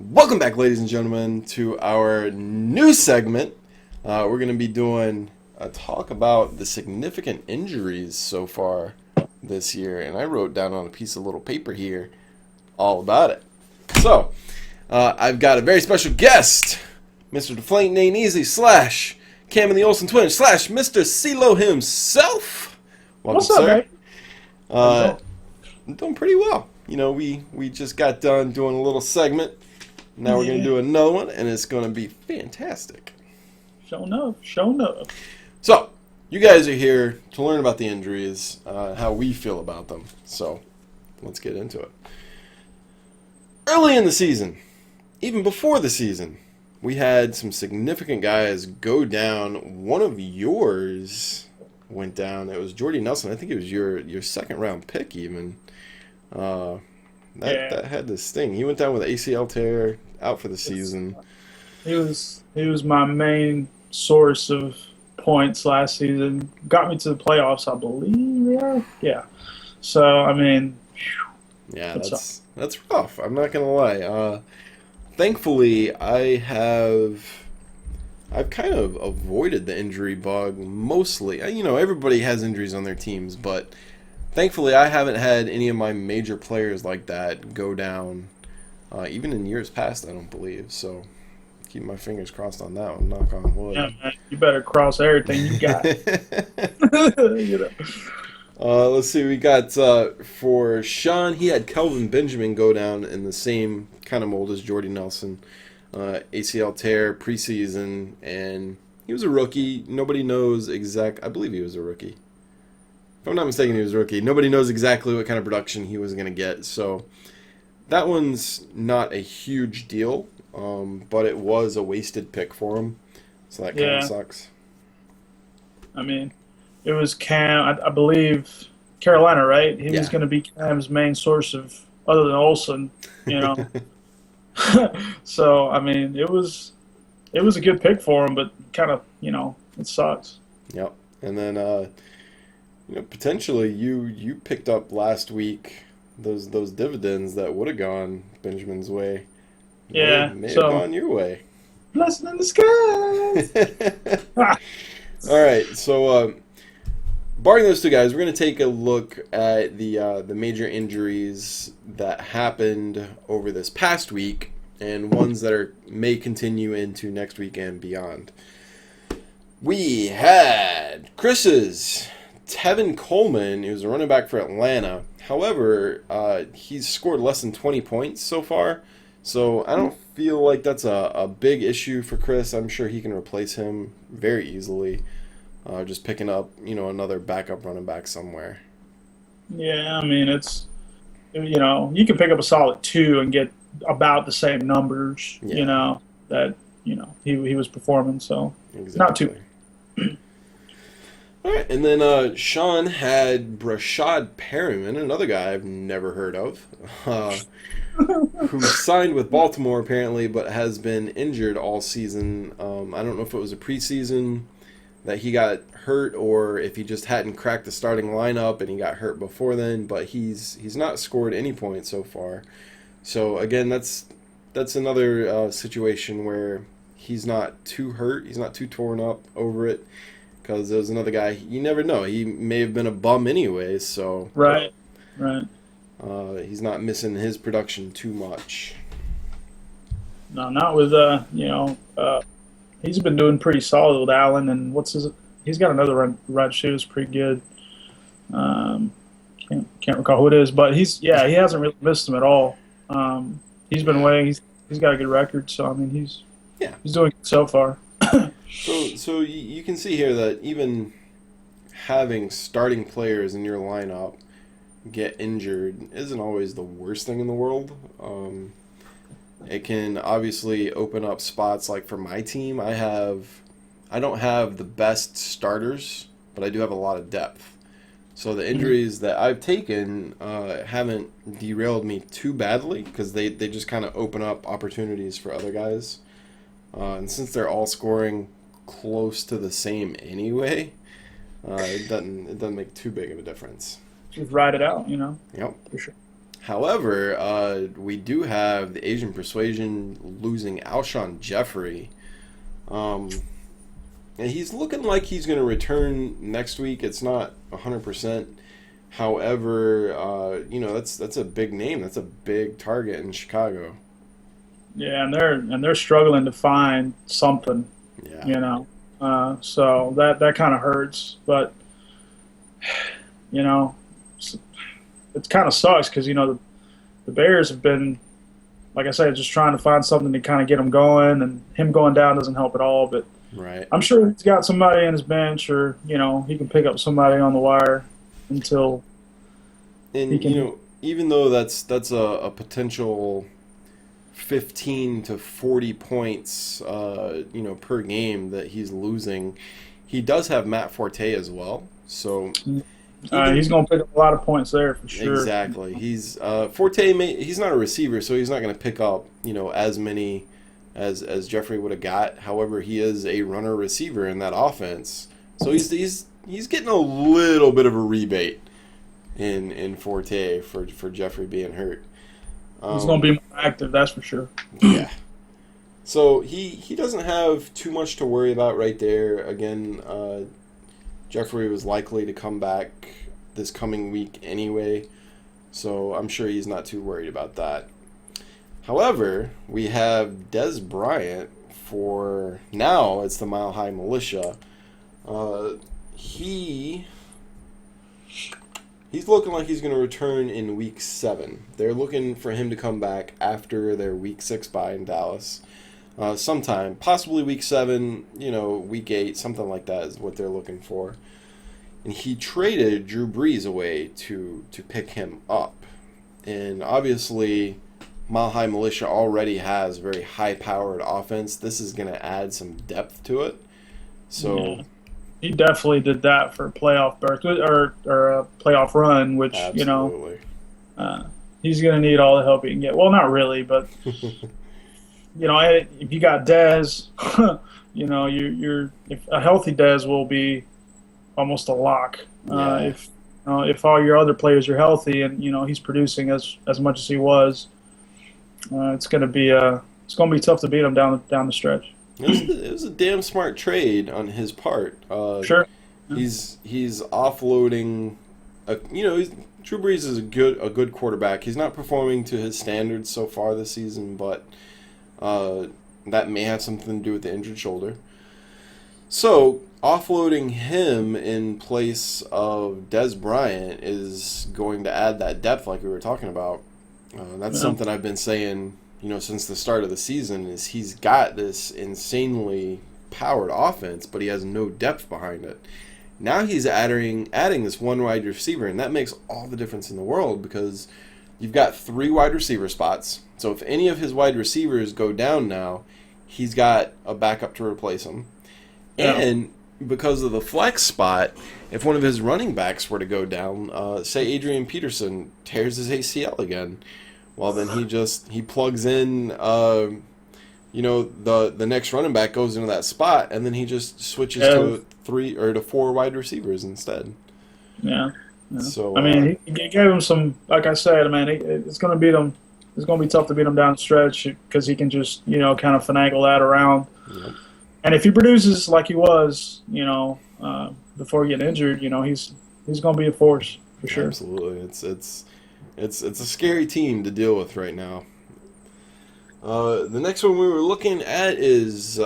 Welcome back, ladies and gentlemen, to our new segment. We're going to be doing a talk about the significant injuries so far this year, and I wrote down on a piece of little paper here all about it. So, I've got a very special guest, Mr. Deflating Ain't Easy / Cam and the Olsen Twins / Mr. CeeLo himself. Welcome, What's up, sir. man? I'm doing pretty well. You know, we just got done doing a little segment. Now we're going to do another one, and it's going to be fantastic. Showing up. So, you guys are here to learn about the injuries, how we feel about them. So, let's get into it. Early in the season, even before the season, we had some significant guys go down. One of yours went down. It was Jordy Nelson. I think it was your second round pick even. That had this sting. He went down with an ACL tear, out for the season. He was my main source of points last season. Got me to the playoffs, I believe. Yeah. So I mean, yeah, that's rough. I'm not gonna lie. Thankfully, I've kind of avoided the injury bug mostly. You know, everybody has injuries on their teams, but thankfully, I haven't had any of my major players like that go down, even in years past, I don't believe. So, keep my fingers crossed on that one, knock on wood. yeah, man, you better cross everything you got. You know. Let's see, we got, for Sean, he had Kelvin Benjamin go down in the same kind of mold as Jordy Nelson. ACL tear, preseason, and he was a rookie. Nobody knows I believe he was a rookie. If I'm not mistaken, he was a rookie. Nobody knows exactly what kind of production he was going to get. So that one's not a huge deal, but it was a wasted pick for him. So that kind of sucks. I mean, it was Cam, I believe, Carolina, right? He was going to be Cam's main source of, other than Olsen, you know. So, I mean, it was a good pick for him, but kind of, you know, it sucks. Yep. And then, you know, potentially you picked up last week those dividends that would have gone Benjamin's way. Yeah, may have gone your way. Blessing in the skies. All right, so barring those two guys, we're going to take a look at the major injuries that happened over this past week and ones that may continue into next week and beyond. We had Chris's Tevin Coleman, who's a running back for Atlanta. However, he's scored less than 20 points so far, so I don't feel like that's a big issue for Chris. I'm sure he can replace him very easily, just picking up, you know, another backup running back somewhere. Yeah, I mean, it's, you know, you can pick up a solid 2 and get about the same numbers, you know, that, you know, he was performing, so exactly. Not too. All right, and then Sean had Brashad Perriman, another guy I've never heard of, who signed with Baltimore apparently, but has been injured all season. I don't know if it was a preseason that he got hurt or if he just hadn't cracked the starting lineup and he got hurt before then, but he's not scored any points so far. So again, that's another situation where he's not too hurt, he's not too torn up over it. Because there was another guy, you never know. He may have been a bum anyway, so Right. He's not missing his production too much. No, not with, you know, he's been doing pretty solid with Allen, and he's got another run shoe that's pretty good. Can't recall who it is, but he hasn't really missed him at all. He's been away. He's got a good record, so I mean he's doing good so far. So you can see here that even having starting players in your lineup get injured isn't always the worst thing in the world. It can obviously open up spots. Like for my team, I don't have the best starters, but I do have a lot of depth. So the injuries that I've taken haven't derailed me too badly because they just kind of open up opportunities for other guys. And since they're all scoring close to the same anyway, it doesn't make too big of a difference. Just ride it out, you know. Yep. For sure. However, we do have the Asian Persuasion losing Alshon Jeffrey. And he's looking like he's going to return next week. It's not 100%. However, that's a big name. That's a big target in Chicago. Yeah, and they're struggling to find something. Yeah. So that kind of hurts. But it kind of sucks because the Bears have been, like I said, just trying to find something to kind of get them going, and him going down doesn't help at all. But Right. I'm sure he's got somebody in his bench, or he can pick up somebody on the wire until And he can. even though that's a potential 15 to 40 points, per game that he's losing, he does have Matt Forte as well. So He's going to pick up a lot of points there for sure. exactly, he's Forte. He's not a receiver, so he's not going to pick up as many as Jeffrey would have got. However, he is a runner receiver in that offense, so he's getting a little bit of a rebate in Forte for Jeffrey being hurt. He's going to be more active, that's for sure. Yeah. So he doesn't have too much to worry about right there. Again, Jeffrey was likely to come back this coming week anyway, so I'm sure he's not too worried about that. However, we have Des Bryant for now. It's the Mile High Militia. He's looking like he's going to return in week 7. They're looking for him to come back after their week 6 bye in Dallas. Sometime, possibly week 7, week 8, something like that is what they're looking for. And he traded Drew Brees away to pick him up. And obviously, Mile High Militia already has a very high-powered offense. This is going to add some depth to it. So Yeah. He definitely did that for a playoff berth or a playoff run, which absolutely. He's going to need all the help he can get. Well, not really, but if you got Dez, if a healthy Dez will be almost a lock. Yeah. If all your other players are healthy and he's producing as much as he was, it's going to be tough to beat him down the stretch. It was a damn smart trade on his part. Sure. He's offloading. Drew Brees is a good quarterback. He's not performing to his standards so far this season, but that may have something to do with the injured shoulder. So offloading him in place of Des Bryant is going to add that depth, like we were talking about. That's something I've been saying, since the start of the season. Is he's got this insanely powered offense, but he has no depth behind it. Now he's adding this one wide receiver, and that makes all the difference in the world because you've got 3 wide receiver spots. So if any of his wide receivers go down now, he's got a backup to replace them. Yeah. And because of the flex spot, if one of his running backs were to go down, say Adrian Peterson tears his ACL again, well then he plugs in, the next running back goes into that spot, and then he just switches to 3 or to 4 wide receivers instead. Yeah. So he gave him some. Like I said, it's going to beat him. It's going to be tough to beat him down the stretch because he can just kind of finagle that around. Yep. And if he produces like he was, before getting injured, he's going to be a force for sure. Absolutely, it's a scary team to deal with right now. The next one we were looking at is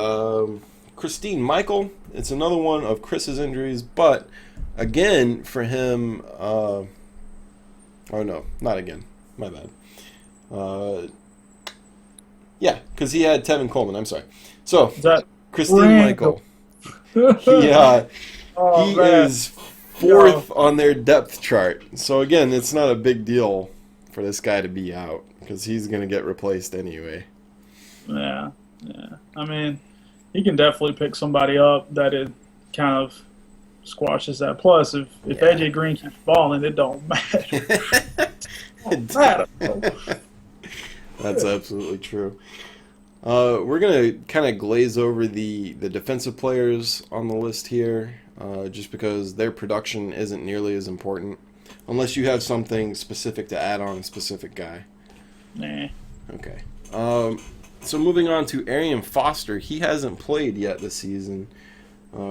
Christine Michael. It's another one of Chris's injuries, but again for him. Oh no, not again. My bad. Yeah, because he had Tevin Coleman. I'm sorry. So Christine Michael. He is 4th on their depth chart. So again, it's not a big deal for this guy to be out because he's going to get replaced anyway. Yeah. He can definitely pick somebody up that it kind of squashes that. Plus, if AJ Green keeps balling, it don't matter. It don't matter. That's absolutely true. We're going to kind of glaze over the defensive players on the list here, just because their production isn't nearly as important. Unless you have something specific to add on a specific guy. Nah. Okay. So moving on to Arian Foster. He hasn't played yet this season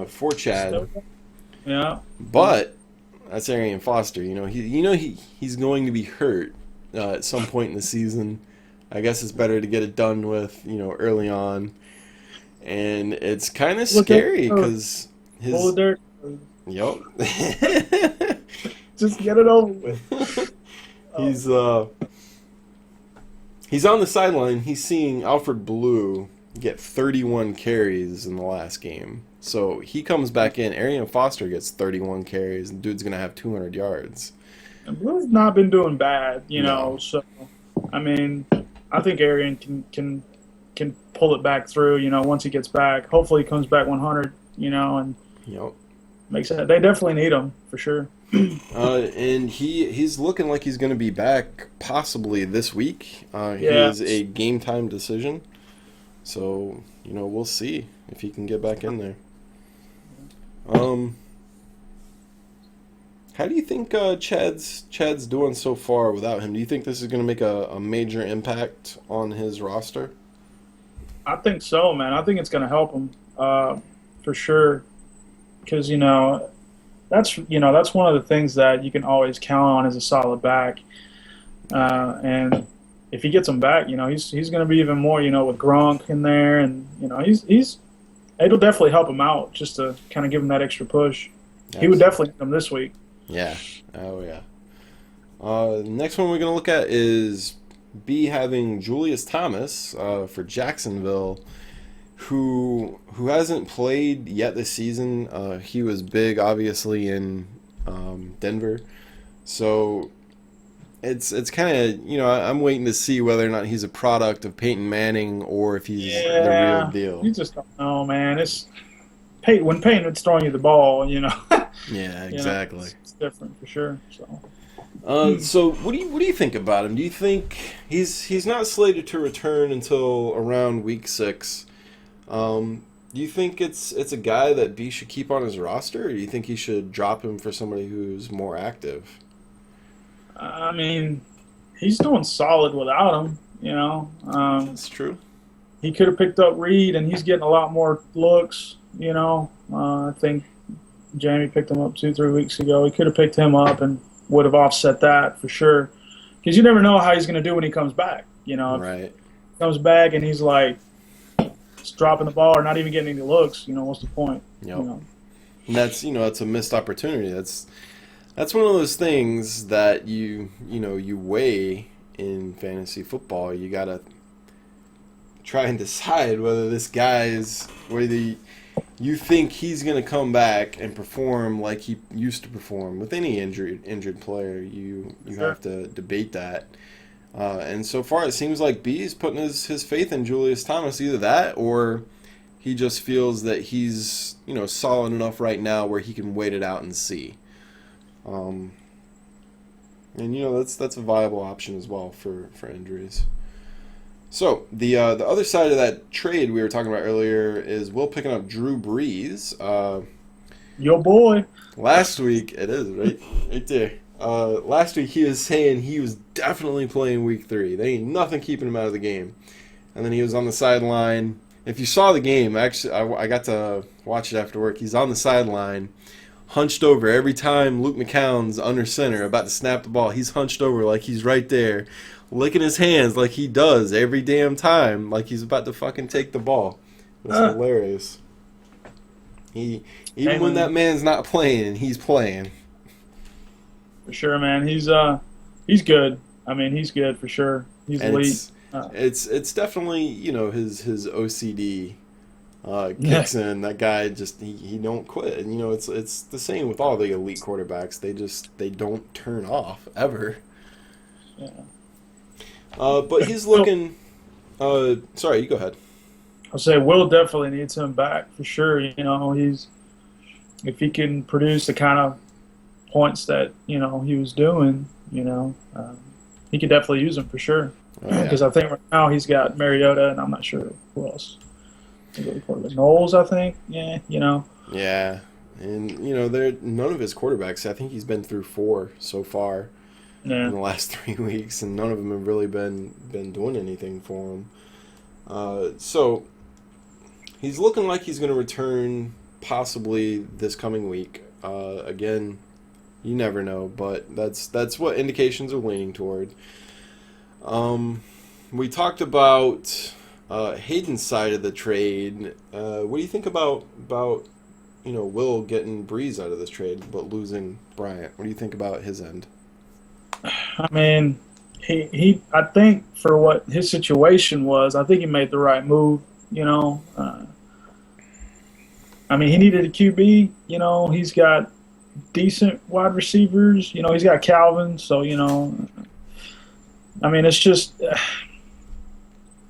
for Chad. Yeah. But that's Arian Foster. He's going to be hurt at some point in the season. I guess it's better to get it done with, early on. And it's kind of scary because his... Yep. Just get it over with. He's on the sideline. He's seeing Alfred Blue get 31 carries in the last game. So he comes back in. Arian Foster gets 31 carries, and dude's gonna have 200 yards. And Blue's not been doing bad, No. So I mean, I think Arian can pull it back through. Once he gets back, hopefully he comes back 100. And Yep. makes it. They definitely need him for sure. And he's looking like he's going to be back possibly this week. He is a game time decision, so we'll see if he can get back in there. How do you think Chad's doing so far without him? Do you think this is going to make a major impact on his roster? I think so, man. I think it's going to help him for sure, because that's one of the things that you can always count on as a solid back. And if he gets him back, he's going to be even more, with Gronk in there, and it'll definitely help him out just to kind of give him that extra push. Absolutely. He would definitely come this week. Yeah. Oh yeah. Next one we're going to look at is B having Julius Thomas for Jacksonville, who hasn't played yet this season. He was big, obviously, in Denver. So it's kind of, I'm waiting to see whether or not he's a product of Peyton Manning or if he's the real deal. You just don't know, man. It's when Peyton's throwing you the ball, Yeah, exactly. It's different for sure. So what do you think about him? Do you think he's not slated to return until around week 6? Do you think it's a guy that B should keep on his roster, or do you think he should drop him for somebody who's more active? I mean, he's doing solid without him, That's true. He could have picked up Reed, and he's getting a lot more looks, I think Jamie picked him up 2-3 weeks ago. He could have picked him up and would have offset that for sure, because you never know how he's going to do when he comes back. Right. If he comes back and he's like just dropping the ball or not even getting any looks, what's the point? Yep. And that's that's a missed opportunity. That's one of those things that you weigh in fantasy football. You gotta try and decide whether this guy is you think he's going to come back and perform like he used to perform. With any injured player, you have to debate that. And so far, it seems like B is putting his faith in Julius Thomas. Either that, or he just feels that he's solid enough right now where he can wait it out and see. And that's a viable option as well for injuries. So the other side of that trade we were talking about earlier is Will picking up Drew Brees. Your boy. Last week, it is right there. Last week he was saying he was definitely playing week 3. There ain't nothing keeping him out of the game. And then he was on the sideline. If you saw the game, actually, I got to watch it after work. He's on the sideline, hunched over. Every time Luke McCown's under center, about to snap the ball, he's hunched over like he's right there, licking his hands like he does every damn time, like he's about to fucking take the ball. It's hilarious. Even when that man's not playing, he's playing. For sure, man. He's good. I mean, he's good for sure. He's elite. It's definitely his OCD kicks in. That guy just he don't quit. And it's the same with all the elite quarterbacks. They don't turn off ever. Yeah. But he's looking. Sorry, you go ahead. I'll say Will definitely needs him back for sure. If he can produce the kind of points that he was doing, he could definitely use him for sure. Because I think right now he's got Mariota, and I'm not sure who else. Knowles, I think. Yeah, Yeah, And none of his quarterbacks. I think he's been through 4 so far in the last 3 weeks, and none of them have really been doing anything for him. So he's looking like he's going to return possibly this coming week. Again, you never know, but that's what indications are leaning toward. We talked about Hayden's side of the trade. What do you think about Will getting Breeze out of this trade, but losing Bryant? What do you think about his end? I mean, I think for what his situation was, I think he made the right move. I mean, he needed a QB. He's got decent wide receivers. He's got Calvin. So, I mean, it's just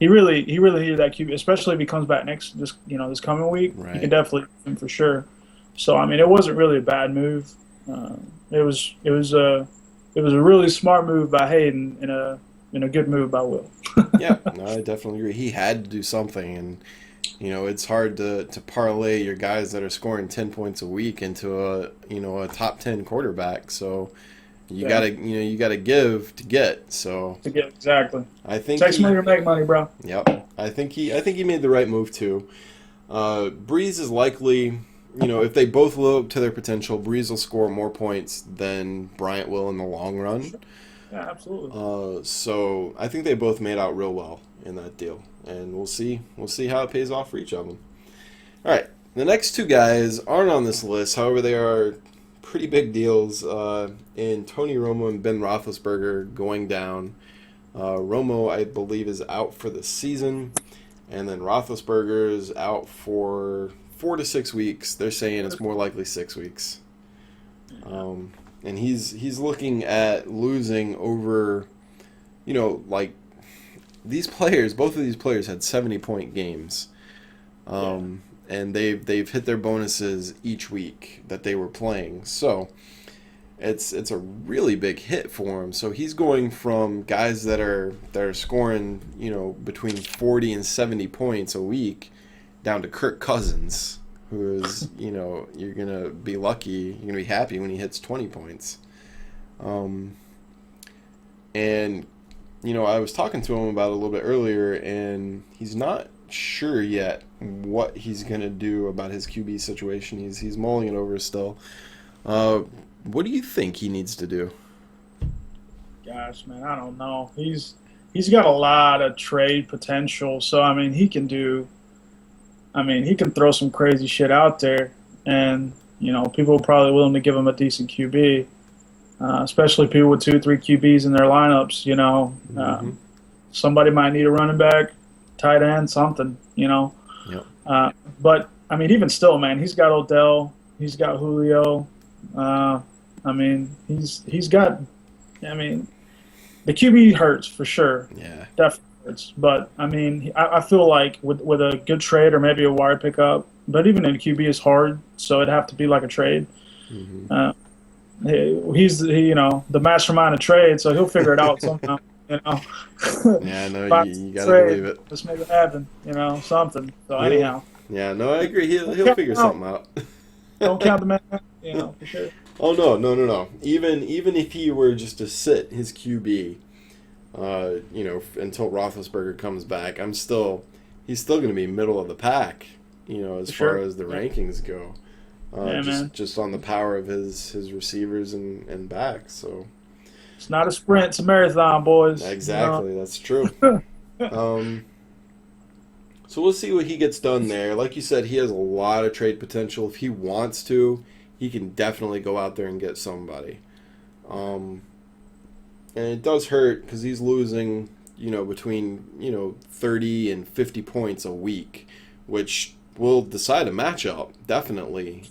he really needed that QB, especially if he comes back this coming week. Right. He can definitely use him for sure. So, I mean, it wasn't really a bad move. It was a really smart move by Hayden and a good move by Will. Yeah, no, I definitely agree. He had to do something, and it's hard to parlay your guys that are scoring 10 points a week into a top 10 quarterback. So you gotta give to get. So to get, exactly. I think takes money to make money, bro. Yep. I think he made the right move too. Breeze is likely, if they both live up to their potential, Breeze will score more points than Bryant will in the long run. Sure. Yeah, absolutely. So I think they both made out real well in that deal, and we'll see how it pays off for each of them. All right, the next 2 guys aren't on this list. However, they are pretty big deals. In Tony Romo and Ben Roethlisberger going down. Romo, I believe, is out for the season, and then Roethlisberger is out for 4 to 6 weeks. They're saying it's more likely 6 weeks. And he's looking at losing over, these players. Both of these players had 70-point games, and they've hit their bonuses each week that they were playing. So it's a really big hit for him. So he's going from guys that are scoring between 40 and 70 points a week down to Kirk Cousins, who is, you're going to be lucky, you're going to be happy when he hits 20 points. And, I was talking to him about it a little bit earlier, and he's not sure yet what he's going to do about his QB situation. He's mulling it over still. What do you think he needs to do? Gosh, man, I don't know. He's got a lot of trade potential, so, I mean, he can throw some crazy shit out there, and people are probably willing to give him a decent QB, especially people with 2, 3 QBs in their lineups. Somebody might need a running back, tight end, something. Yep. But I mean, even still, man, he's got Odell, he's got Julio. He's got. I mean, the QB hurts for sure. Yeah, definitely. But I mean, I feel like with a good trade or maybe a wire pickup, but even in QB is hard, so it'd have to be like a trade. Mm-hmm. He's the mastermind of trade, so he'll figure it out somehow. Yeah, no, you gotta believe it. Just make it happen, something. So anyhow. Yeah, no, I agree. He'll figure something out. Don't count the man, for sure. Oh no. Even if he were just to sit his QB. Until Roethlisberger comes back, he's still going to be middle of the pack, as far as the rankings go. Just on the power of his receivers and backs. So it's not a sprint, it's a marathon, boys. Exactly, that's true. So we'll see what he gets done there. Like you said, he has a lot of trade potential. If he wants to, he can definitely go out there and get somebody. And it does hurt because he's losing, between, 30 and 50 points a week, which will decide a matchup, definitely.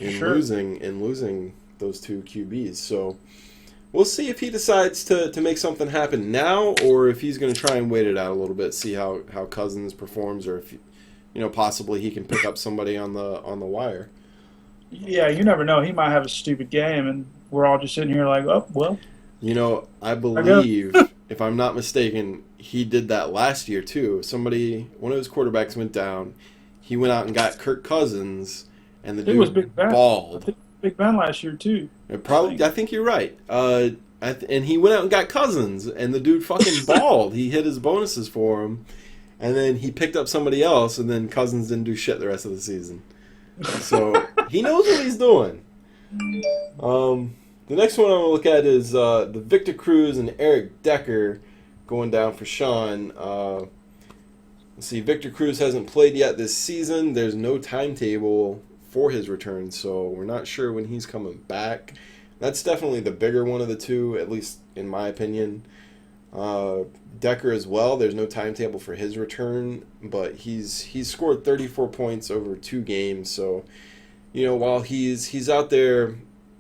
Losing those 2 QBs. So we'll see if he decides to make something happen now, or if he's going to try and wait it out a little bit, see how Cousins performs, or if, possibly he can pick up somebody on the wire. Yeah, you never know. He might have a stupid game, and we're all just sitting here like, oh, well. I believe, if I'm not mistaken, he did that last year too. One of his quarterbacks went down. He went out and got Kirk Cousins, and the It was Big dude Ben. I balled. think Big Ben last year too. I think you're right. And he went out and got Cousins, and the dude fucking balled. He hit his bonuses for him, and then he picked up somebody else, and then Cousins didn't do shit the rest of the season. So he knows what he's doing. The next one I'm gonna look at is the Victor Cruz and Eric Decker going down for Sean. Let's see, Victor Cruz hasn't played yet this season. There's no timetable for his return, so we're not sure when he's coming back. That's definitely the bigger one of the two, at least in my opinion. Decker as well. There's no timetable for his return, but he's scored 34 points over 2 games. So, while he's out there,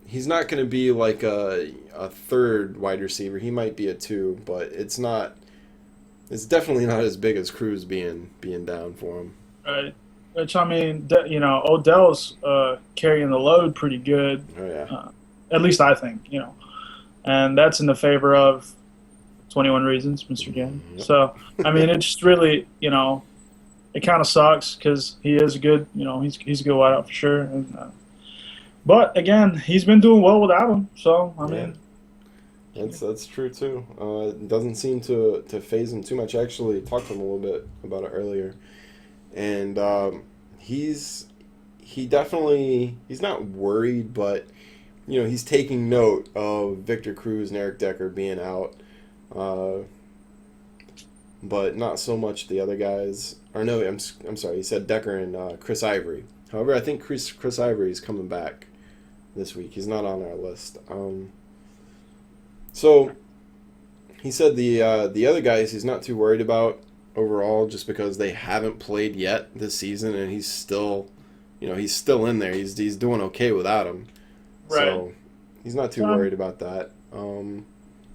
he's not going to be like a third wide receiver. He might be a 2, but it's not. It's definitely not as big as Cruz being down for him. Right. Which, I mean, Odell's carrying the load pretty good. Oh yeah. At least I think, and that's in the favor of 21 Reasons, Mr. Jen. Yep. So, I mean, it just really, it kind of sucks because he is a good, he's a good wideout for sure. And, but again, he's been doing well without him. So, I mean, that's true too. It doesn't seem to phase him too much. I actually talked to him a little bit about it earlier, and he's not worried, but he's taking note of Victor Cruz and Eric Decker being out, but not so much the other guys. Or no, I'm sorry. He said Decker and Chris Ivory. However, I think Chris Ivory is coming back this week. He's not on our list. So he said the other guys he's not too worried about overall, just because they haven't played yet this season, and he's still in there. He's doing okay without him. Right. So he's not too worried about that.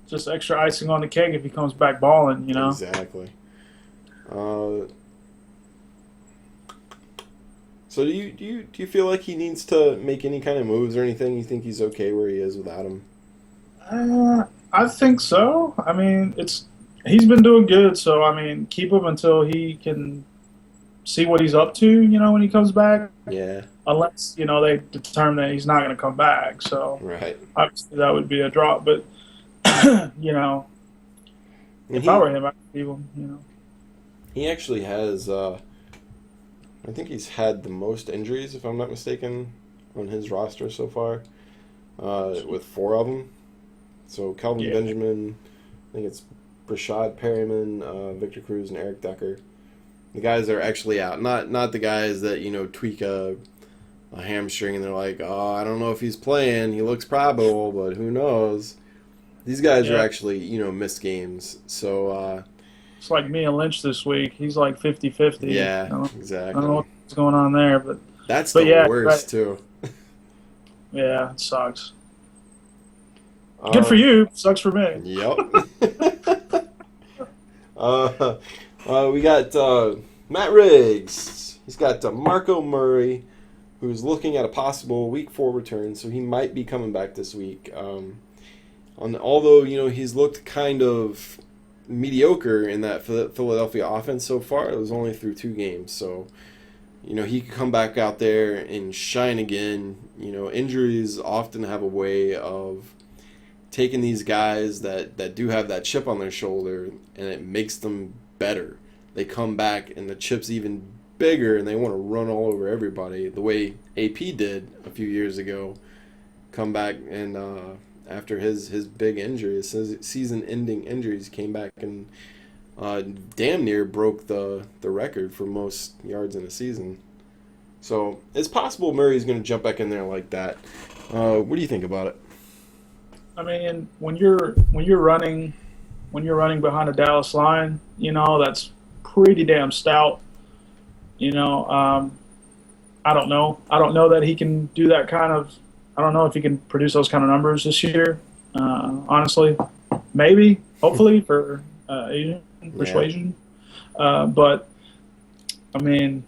Just extra icing on the cake if he comes back balling, Exactly. So do you feel like he needs to make any kind of moves or anything? You think he's okay where he is without him? I think so. I mean, he's been doing good, so I mean, keep him until he can see what he's up to, when he comes back. Yeah. Unless, they determine that he's not going to come back. So, right. Obviously, that would be a drop. But, if I were him, I'd keep him, He actually has, I think he's had the most injuries, if I'm not mistaken, on his roster so far, with 4 of them. So, Calvin Benjamin, I think it's Brashad Perryman, Victor Cruz, and Eric Decker. The guys that are actually out, not the guys that tweak a hamstring and they're like, oh, I don't know if he's playing. He looks probable, but who knows? These guys are actually missed games. So it's like me and Lynch this week. He's like 50-50. Yeah, exactly. I don't know what's going on there, but that's the worst too. Yeah, it sucks. Good for you. Sucks for me. Yep. We got Matt Riggs. He's got Marco Murray, who's looking at a possible Week 4 return, so he might be coming back this week. Although he's looked kind of mediocre in that Philadelphia offense so far. It was only through 2 games, so he could come back out there and shine again. Injuries often have a way of taking these guys that do have that chip on their shoulder, and it makes them better. They come back and the chip's even bigger, and they want to run all over everybody the way AP did a few years ago. Come back and after his big injury, his season-ending injuries, came back and damn near broke the record for most yards in a season. So it's possible Murray's going to jump back in there like that. What do you think about it? I mean, when you're running behind a Dallas line, that's pretty damn stout. I don't know. I don't know that he can do that kind of. I don't know if he can produce those kind of numbers this year. Honestly, maybe, hopefully for Asian persuasion. But I mean,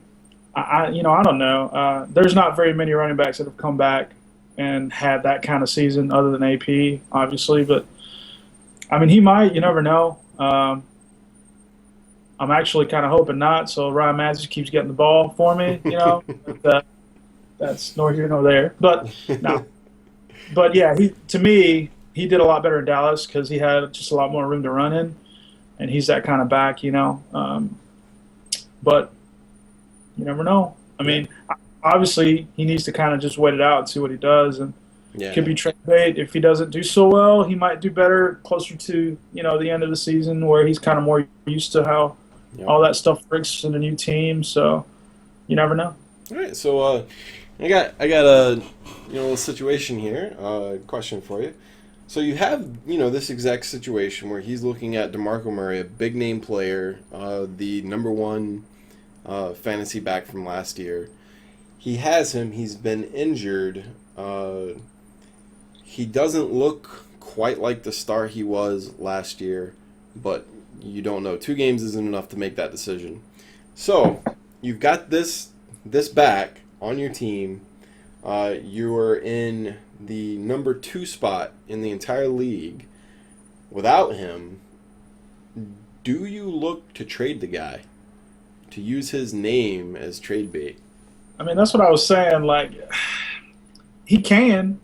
I don't know. There's not very many running backs that have come back and had that kind of season other than AP, obviously. But I mean, he might. You never know. I'm actually kind of hoping not. So Ryan Matthews keeps getting the ball for me. That that's nor here nor there. But no, but yeah, to me he did a lot better in Dallas because he had just a lot more room to run in, and he's that kind of back, But you never know. I mean, obviously he needs to kind of just wait it out and see what he does, and could be trade bait. If he doesn't do so well, he might do better closer to the end of the season where he's kind of more used to how all that stuff works in a new team. So you never know. All right, so I got a little situation here. Question for you. So you have this exact situation where he's looking at DeMarco Murray, a big name player, the number one fantasy back from last year. He has him. He's been injured. He doesn't look quite like the star he was last year, but you don't know. 2 games isn't enough to make that decision. So you've got this back on your team. You are in the number 2 spot in the entire league. Without him, do you look to trade the guy? To use his name as trade bait? I mean, that's what I was saying. Like, he can.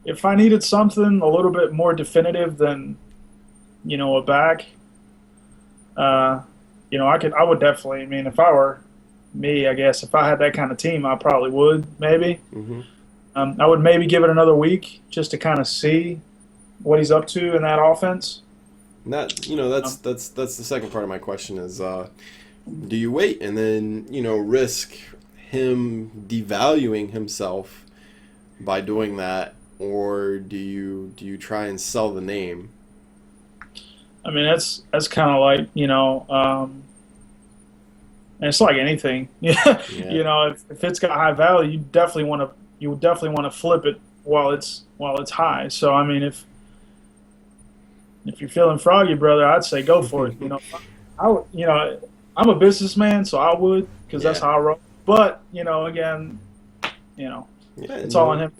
If I needed something a little bit more definitive than, a back, I would definitely. I mean, if I were me, I guess if I had that kind of team, I probably would maybe. Mm-hmm. I would maybe give it another week just to kind of see what he's up to in that offense. That's the second part of my question is, do you wait and then risk him devaluing himself by doing that, or do you try and sell the name? I mean, that's kind of like and it's like anything. If it's got high value, you would definitely want to flip it while it's high. So I mean, if you're feeling froggy, brother, I'd say go for it. I'm a businessman, so I would, because that's how I roll. But again, it's all on him.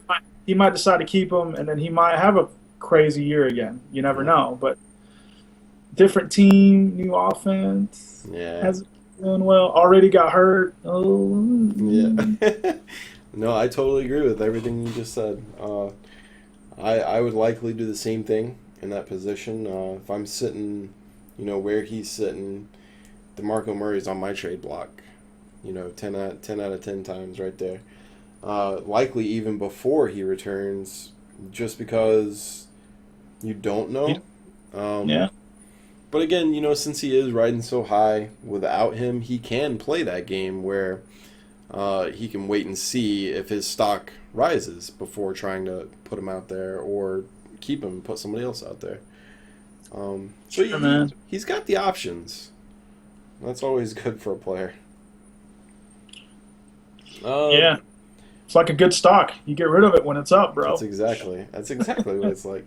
He might decide to keep him, and then he might have a crazy year again. You never know. But different team, new offense. Yeah. Hasn't been doing well. Already got hurt. Oh. Yeah. No, I totally agree with everything you just said. I would likely do the same thing in that position. If I'm sitting, where he's sitting, DeMarco Murray's on my trade block. 10 out of 10 times right there. Likely even before he returns, just because you don't know. But again, since he is riding so high, without him, he can play that game where he can wait and see if his stock rises before trying to put him out there or keep him and put somebody else out there. He's got the options. That's always good for a player. It's like a good stock. You get rid of it when it's up, bro. That's exactly what it's like.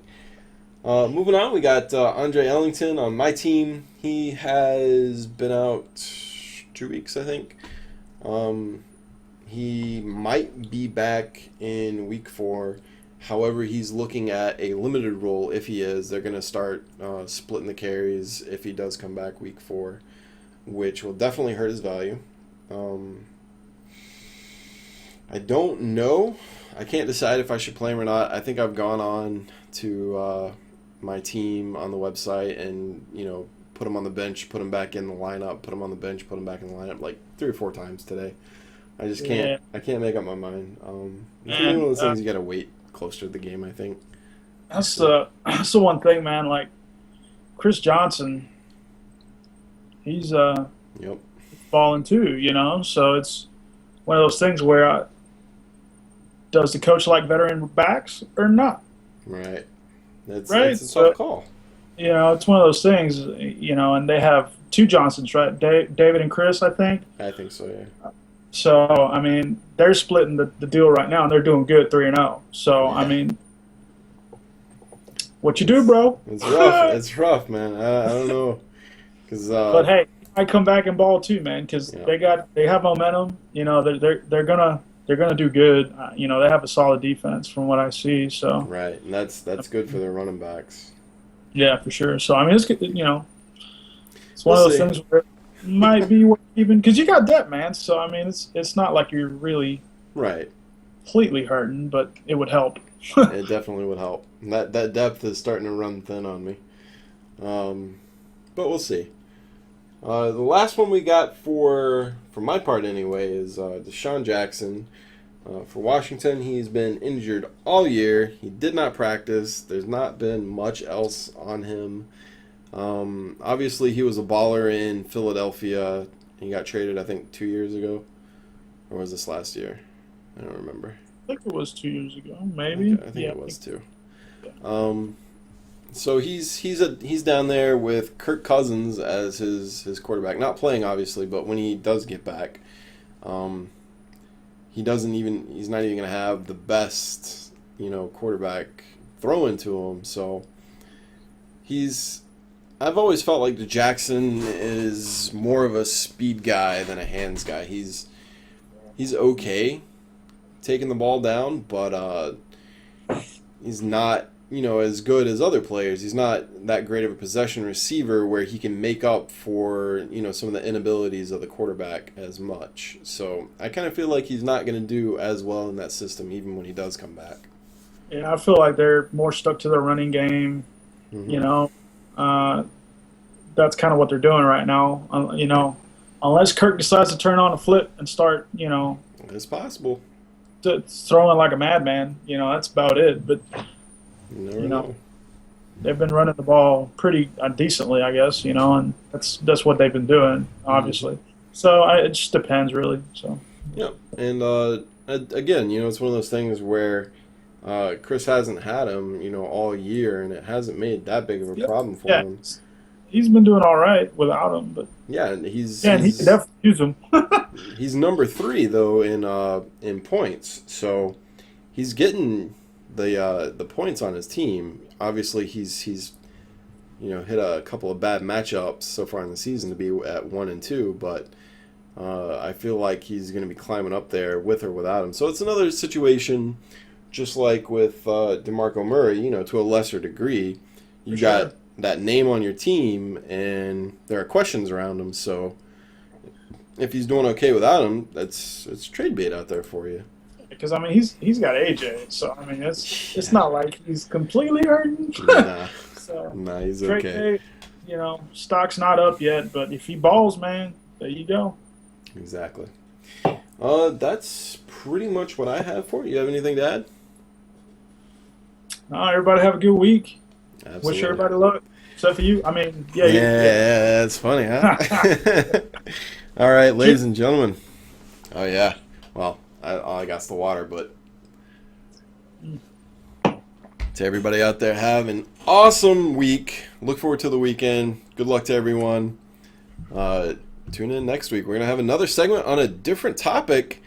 Moving on, we got Andre Ellington on my team. He has been out 2 weeks, I think. He might be back in week 4. However, he's looking at a limited role. If he is, they're going to start splitting the carries if he does come back week 4, which will definitely hurt his value. I don't know. I can't decide if I should play him or not. I think I've gone on to my team on the website and, put him on the bench, put him back in the lineup, put him on the bench, put him back in the lineup like 3 or 4 times today. I just can't. Yeah. I can't make up my mind. It's one of those things you got to wait closer to the game, I think. That's the one thing, man. Like Chris Johnson, he's falling too. So it's one of those things where does the coach like veteran backs or not? Right. That's a tough call. It's one of those things. And they have 2 Johnsons, right? David and Chris, I think. I think so, yeah. So, I mean, they're splitting the deal right now, and they're doing good, 3-0. So, yeah. I mean, what you do, bro? It's rough. It's rough, man. I don't know. But hey, I come back and ball too, man, because they have momentum. They're gonna do good. They have a solid defense from what I see. So right, and that's good for their running backs. Yeah, for sure. So I mean, it's it's one of those things where it might be even because you got depth, man. So I mean, it's not like you're really Right. completely hurting, but it would help. It definitely would help. That depth is starting to run thin on me. But we'll see. The last one we got for my part anyway is Deshaun Jackson. For Washington, he's been injured all year. He did not practice. There's not been much else on him. Obviously, he was a baller in Philadelphia. He got traded, I think, 2 years ago. Or was this last year? I don't remember. I think it was 2 years ago, maybe. I think it was too. So he's down there with Kirk Cousins as his quarterback. Not playing, obviously, but when he does get back, he's not even going to have the best, quarterback throwing to him. So I've always felt like the Jackson is more of a speed guy than a hands guy. He's okay taking the ball down, but he's not, as good as other players. He's not that great of a possession receiver where he can make up for, some of the inabilities of the quarterback as much. So I kind of feel like he's not going to do as well in that system even when he does come back. Yeah, I feel like they're more stuck to their running game. That's kind of what they're doing right now. Unless Kirk decides to turn on a flip and start, it's possible. Throwing like a madman, that's about it. But you never know. They've been running the ball pretty decently, I guess, and that's what they've been doing, obviously. So it just depends, really. So yeah, and again, it's one of those things where Chris hasn't had him, all year, and it hasn't made that big of a problem for him. He's been doing all right without him, but yeah, and he can definitely use him. He's number 3 though in points, so he's getting the points on his team. Obviously, he's hit a couple of bad matchups so far in the season to be at 1 and 2, but I feel like he's going to be climbing up there with or without him. So it's another situation, just like with DeMarco Murray, to a lesser degree. You got that name on your team, and there are questions around him. So if he's doing okay without him, it's trade bait out there for you. Because he's got AJ, so it's not like he's completely hurting. Nah, so he's okay. Bait, stock's not up yet, but if he balls, man, there you go. Exactly. That's pretty much what I have for you. You have anything to add? No, everybody have a good week. Absolutely. Wish everybody luck. Except for you. Yeah, that's funny, huh? All right, ladies and gentlemen. Oh, yeah. Well, all I got's the water, but to everybody out there, have an awesome week. Look forward to the weekend. Good luck to everyone. Tune in next week. We're going to have another segment on a different topic.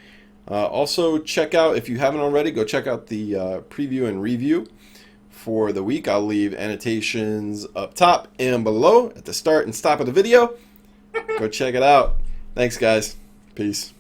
Also, check out, if you haven't already, go check out the preview and review for the week. I'll leave annotations up top and below at the start and stop of the video. Go check it out. Thanks, guys. Peace.